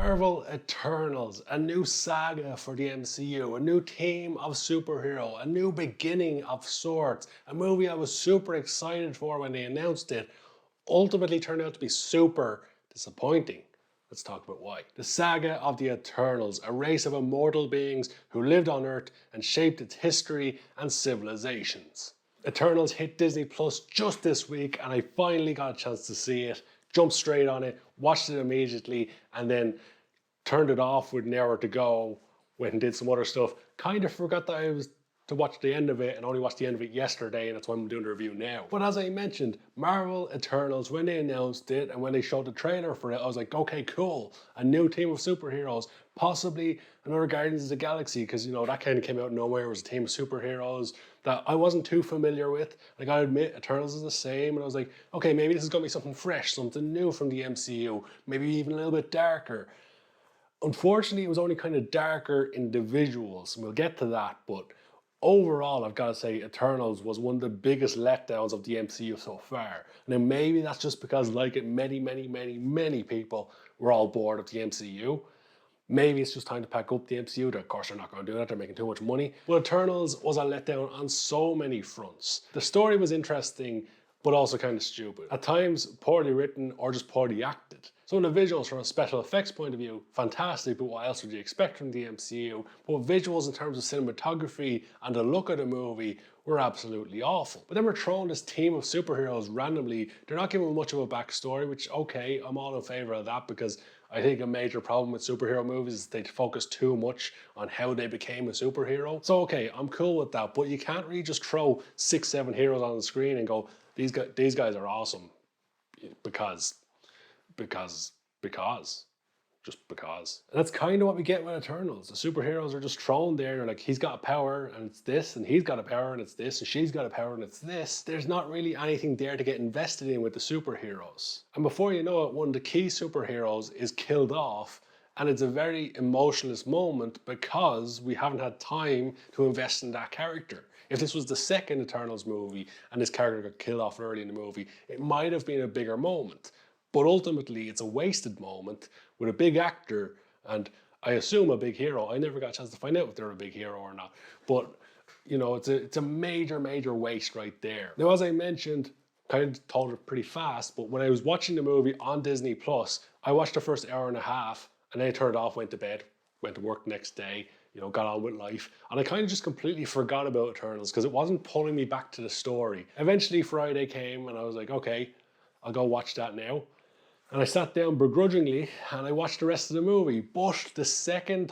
Marvel Eternals, a new saga for the MCU, a new team of superhero, a new beginning of sorts, a movie I was super excited for when they announced it, ultimately turned out to be super disappointing. Let's talk about why. The saga of the Eternals, a race of immortal beings who lived on Earth and shaped its history and civilizations. Eternals hit Disney Plus just this week and I finally got a chance to see it. Jumped straight on it, watched it immediately, and then turned it off with an hour to go, went and did some other stuff. Kind of forgot that I was to watch the end of it and only watched the end of it yesterday, and that's why I'm doing the review now. But as I mentioned, Marvel Eternals, when they announced it and when they showed the trailer for it, I was like, okay, cool, a new team of superheroes, possibly another Guardians of the Galaxy, because you know that kind of came out of nowhere. It was a team of superheroes that I wasn't too familiar with. I gotta admit, Eternals is the same, and I was like, okay, maybe this is gonna be something fresh, something new from the MCU, maybe even a little bit darker. Unfortunately, it was only kind of darker in the visuals, and we'll get to that, but overall, I've got to say, Eternals was one of the biggest letdowns of the MCU so far. And then maybe that's just because, like it, many people were all bored of the MCU. Maybe it's just time to pack up the MCU. Of course, they're not going to do that. They're making too much money. But Eternals was a letdown on so many fronts. The story was interesting, but also kind of stupid. At times, poorly written or just poorly acted. So the visuals from a special effects point of view, fantastic, but what else would you expect from the MCU? But visuals in terms of cinematography and the look of the movie were absolutely awful. But then we're throwing this team of superheroes randomly. They're not giving much of a backstory, which, okay, I'm all in favor of that because I think a major problem with superhero movies is they focus too much on how they became a superhero. So okay, I'm cool with that, but you can't really just throw 6, 7 heroes on the screen and go, these guys are awesome because. Just because. And that's kind of what we get with Eternals. The superheroes are just thrown there. They're like, he's got a power and it's this, and he's got a power and it's this, and she's got a power and it's this. There's not really anything there to get invested in with the superheroes. And before you know it, one of the key superheroes is killed off, and it's a very emotionless moment because we haven't had time to invest in that character. If this was the second Eternals movie and this character got killed off early in the movie, it might have been a bigger moment. But ultimately, it's a wasted moment with a big actor and I assume a big hero. I never got a chance to find out if they're a big hero or not. But, you know, it's a major waste right there. Now, as I mentioned, kind of told it pretty fast, but when I was watching the movie on Disney Plus, I watched the first hour and a half and then I turned it off, went to bed, went to work the next day, you know, got on with life. And I kind of just completely forgot about Eternals because it wasn't pulling me back to the story. Eventually Friday came and I was like, okay, I'll go watch that now. And I sat down begrudgingly and I watched the rest of the movie. But the second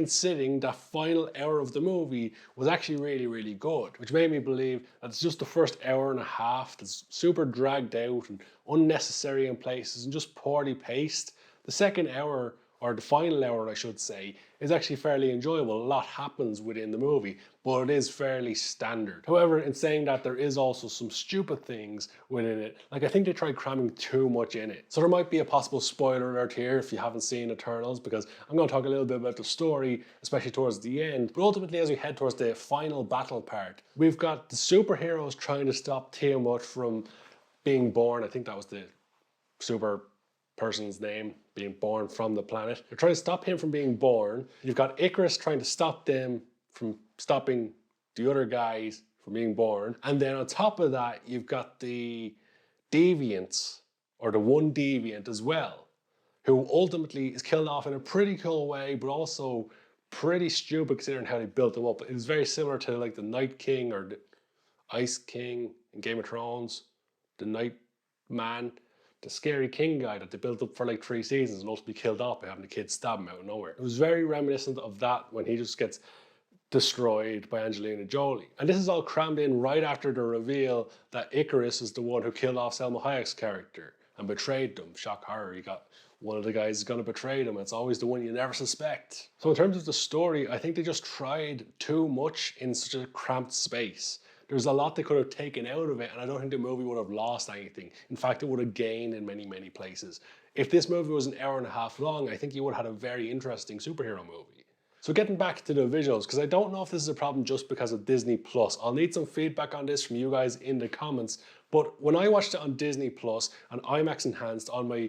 sitting, that final hour of the movie was actually really good, which made me believe that it's just the first hour and a half that's super dragged out and unnecessary in places and just poorly paced. The second hour, or the final hour I should say, is actually fairly enjoyable. A lot happens within the movie, but it is fairly standard. However, in saying that, there is also some stupid things within it. Like I think they tried cramming too much in it. So there might be a possible spoiler alert here if you haven't seen Eternals, because I'm going to talk a little bit about the story, especially towards the end. But ultimately, as we head towards the final battle part, we've got the superheroes trying to stop Tiamat from being born. I think that was the super person's name, being born from the planet. They're trying to stop him from being born. You've got Icarus trying to stop them from stopping the other guys from being born. And then on top of that, you've got the deviants, or the one deviant as well, who ultimately is killed off in a pretty cool way, but also pretty stupid considering how they built him up. It was very similar to like the Night King or the Ice King in Game of Thrones, the Night Man, the scary king guy that they built up for like 3 seasons and ultimately killed off by having the kids stab him out of nowhere. It was very reminiscent of that when he just gets destroyed by Angelina Jolie. And this is all crammed in right after the reveal that Icarus is the one who killed off Selma Hayek's character and betrayed them. Shock horror, you got one of the guys is going to betray them. It's always the one you never suspect. So in terms of the story, I think they just tried too much in such a cramped space. There's a lot they could have taken out of it, and I don't think the movie would have lost anything. In fact, it would have gained in many places. If this movie was an hour and a half long, I think you would have had a very interesting superhero movie. So getting back to the visuals, because I don't know if this is a problem just because of Disney Plus. I'll need some feedback on this from you guys in the comments. But when I watched it on Disney Plus and IMAX Enhanced on my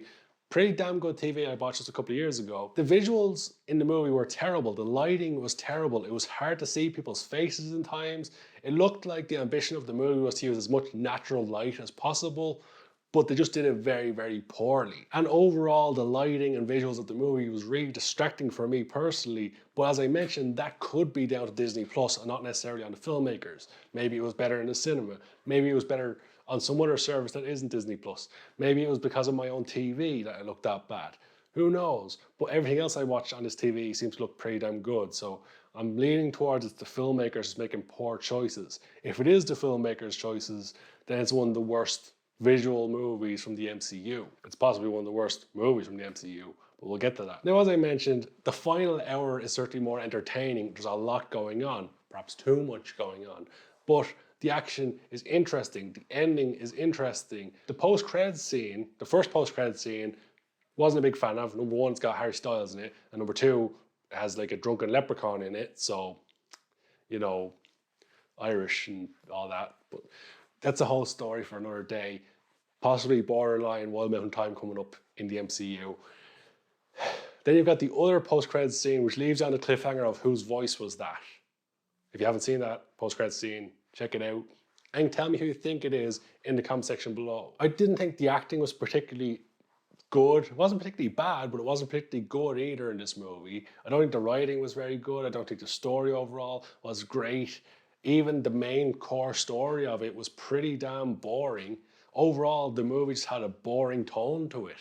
Pretty damn good TV I watched just a couple of years ago. The visuals in the movie were terrible. The lighting was terrible. It was hard to see people's faces in times. It looked like the ambition of the movie was to use as much natural light as possible, but they just did it very, very poorly. And overall, the lighting and visuals of the movie was really distracting for me personally. But as I mentioned, that could be down to Disney Plus and not necessarily on the filmmakers. Maybe it was better in the cinema. Maybe it was better on some other service that isn't Disney Plus. Maybe it was because of my own TV that it looked that bad. Who knows? But everything else I watched on this TV seems to look pretty damn good. So I'm leaning towards it's the filmmakers making poor choices. If it is the filmmakers' choices, then it's one of the worst visual movies from the MCU. It's possibly one of the worst movies from the MCU, but we'll get to that. Now, as I mentioned, the final hour is certainly more entertaining. There's a lot going on, perhaps too much going on, but the action is interesting. The ending is interesting. The post-credits scene, the first post-credits scene, wasn't a big fan of. Number one, it's got Harry Styles in it, and number two, it has like a drunken leprechaun in it, so, you know, Irish and all that. But that's a whole story for another day. Possibly borderline Wild Mountain Time coming up in the MCU. Then you've got the other post-credits scene, which leaves on the cliffhanger of whose voice was that. If you haven't seen that post-credits scene, check it out. And tell me who you think it is in the comment section below. I didn't think the acting was particularly good. It wasn't particularly bad, but it wasn't particularly good either in this movie. I don't think the writing was very good. I don't think the story overall was great. Even the main core story of it was pretty damn boring. Overall, the movie just had a boring tone to it,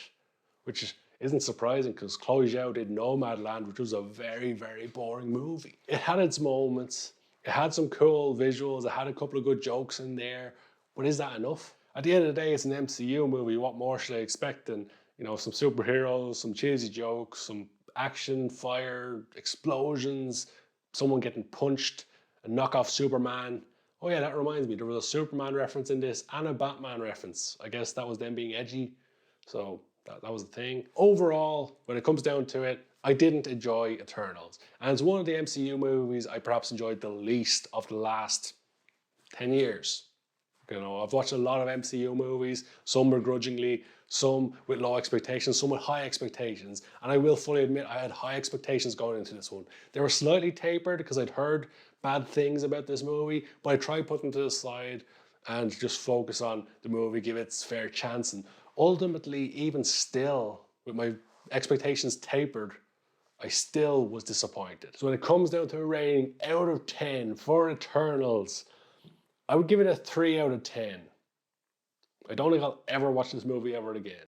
which isn't surprising because Chloe Zhao did Nomadland, which was a very, very boring movie. It had its moments. It had some cool visuals. It had a couple of good jokes in there. But is that enough? At the end of the day, it's an MCU movie. What more should I expect than, you know, some superheroes, some cheesy jokes, some action, fire, explosions, someone getting punched, a knockoff Superman. Oh yeah, that reminds me, there was a Superman reference in this and a Batman reference. I guess that was them being edgy. So that was the thing. Overall, when it comes down to it, I didn't enjoy Eternals. And it's one of the MCU movies I perhaps enjoyed the least of the last 10 years. You know, I've watched a lot of MCU movies, some begrudgingly, some with low expectations, some with high expectations. And I will fully admit I had high expectations going into this one. They were slightly tapered because I'd heard bad things about this movie, but I tried putting them to the side and just focus on the movie, give it its fair chance. And ultimately, even still, with my expectations tapered, I still was disappointed. So when it comes down to a rating out of 10 for Eternals, I would give it a 3 out of 10. I don't think I'll ever watch this movie ever again.